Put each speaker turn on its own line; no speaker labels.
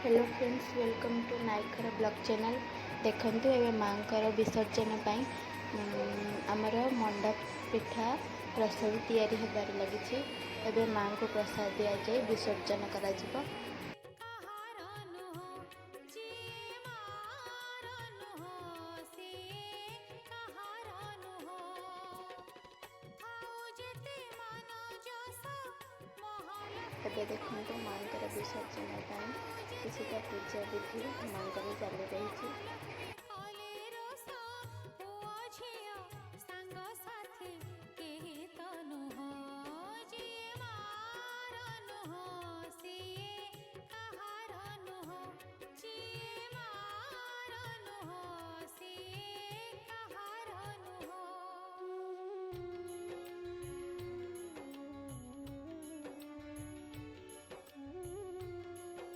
Hello friends, welcome to नायकर blog channel. देखंतु एबे मांकर विसर्जन पाई आमर मंडप पिठा प्रसाद तैयारी हेबार लगी। एबे मां को प्रसाद दिया जाए विसर्जन करा जिवो। ଏବେ ଦେଖନ୍ତୁ ମାଙ୍କର ବିସର୍ଜନ ପାଇଁ କିଛିଟା ପୂଜା ବିଧି ମାଙ୍କର ଚାଲି ରହିଛି।